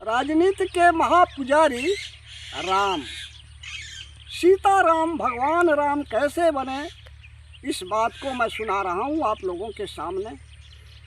राजनीति के महापुजारी राम। सीताराम भगवान राम कैसे बने, इस बात को मैं सुना रहा हूँ आप लोगों के सामने।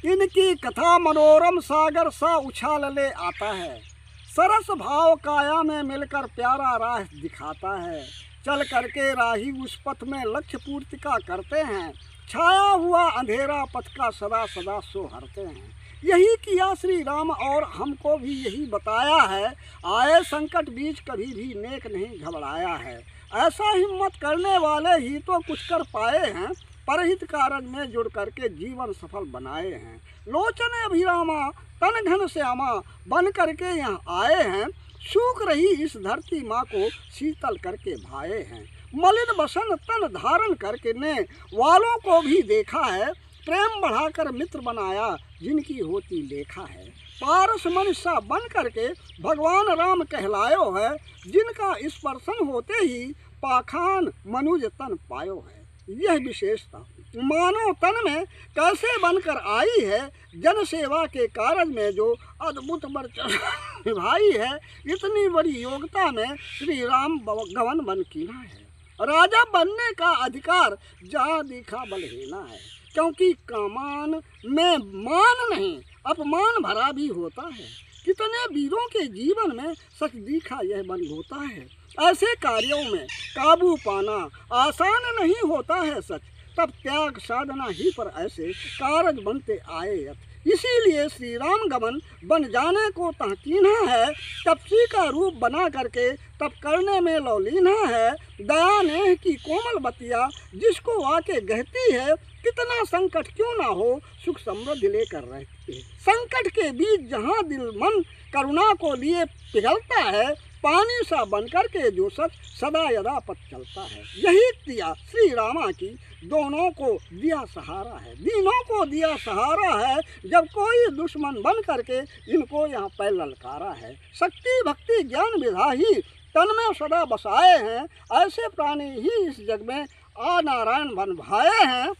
इनकी कथा मनोरम सागर सा उछाल ले आता है, सरस भाव काया में मिलकर प्यारा राह दिखाता है। चल करके राही उस पथ में लक्ष्य पूर्ति का करते हैं, छाया हुआ अंधेरा पथ का सदा सदा सो हरते हैं। यही किया श्री राम और हमको भी यही बताया है, आए संकट बीच कभी भी नेक नहीं घबराया है। ऐसा हिम्मत करने वाले ही तो कुछ कर पाए हैं, परहित कारज में जुड़ करके जीवन सफल बनाए हैं। लोचन अभिरामा तन घन श्यामा बन करके यहाँ आए हैं, सूख रही इस धरती माँ को शीतल करके भाए हैं। मलिन बसन तन धारण करके ने वालों को भी देखा है, प्रेम बढ़ाकर मित्र बनाया जिनकी होती लेखा है। पारस मनुष्य बन करके भगवान राम कहलायो है, जिनका स्पर्शन होते ही पाखान मनुज तन पायो है। यह विशेषता मानव तन में कैसे बनकर आई है, जन सेवा के कार्य में जो अद्भुत वर्चस्व निभाई है, इतनी बड़ी योग्यता में श्री राम गवन बन कीना है। राजा बनने का अधिकार जहाँ दिखा बलहीना है, क्योंकि कामान में मान नहीं अपमान भरा भी होता है। कितने वीरों के जीवन में सच दिखा यह बन होता है। ऐसे कार्यों में काबू पाना आसान नहीं होता है सच, तब त्याग साधना ही पर ऐसे कारज बनते आए। इसीलिए श्री राम गमन बन जाने को तहकीना है, तपसी का रूप बना करके तब करने में लौलीना है। दया नेह की कोमल बतिया जिसको आके गहती है, कितना संकट क्यों ना हो सुख समृद्धि लेकर रहती है। संकट के बीच जहाँ दिल मन करुणा को लिए पिघलता है, पानी सा बनकर के जो सच सदा यदा पथ चलता है। यही दिया श्री रामा की दोनों को दिया सहारा है, तीनों को दिया सहारा है। जब कोई दुश्मन बन करके इनको यहाँ पर ललकारा है, शक्ति भक्ति ज्ञान विधा ही तन में सदा बसाए हैं। ऐसे प्राणी ही इस जग में आ नारायण बन भाए हैं।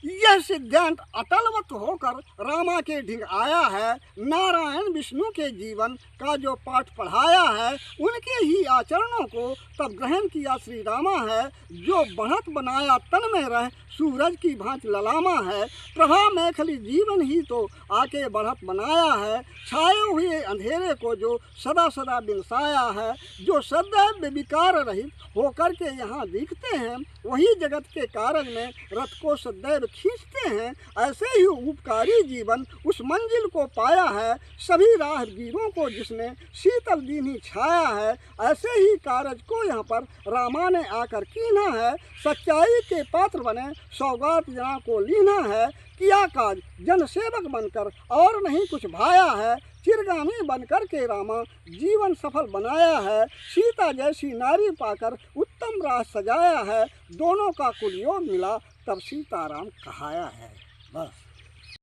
यह सिद्धांत अटलवत होकर रामा के ढिंग आया है। नारायण विष्णु के जीवन का जो पाठ पढ़ाया है, उनके ही आचरणों को तब ग्रहण किया श्री रामा है। जो बढ़त बनाया तन में रह सूरज की भांति ललामा है, प्रभा मेखली जीवन ही तो आके बढ़त बनाया है। छाए हुए अंधेरे को जो सदा सदा बिनसाया है, जो सदैव विकार रहित होकर के यहाँ दिखते हैं, वही जगत के कार्य में रथ को सदैव खींचते हैं। ऐसे ही उपकारी जीवन उस मंजिल को पाया है, सभी राहगीरों को जिसने शीतल दीनी छाया है। ऐसे ही कारज को यहाँ पर रामा ने आकर कीना है, सच्चाई के पात्र बने सौगात जना को लीना है। किया काज जन सेवक बनकर और नहीं कुछ भाया है, चिरगामी बनकर के रामा जीवन सफल बनाया है। सीता जैसी नारी पाकर उत्तम राह सजाया है, दोनों का कुल योग मिला तब सीताराम कहाया है। बस।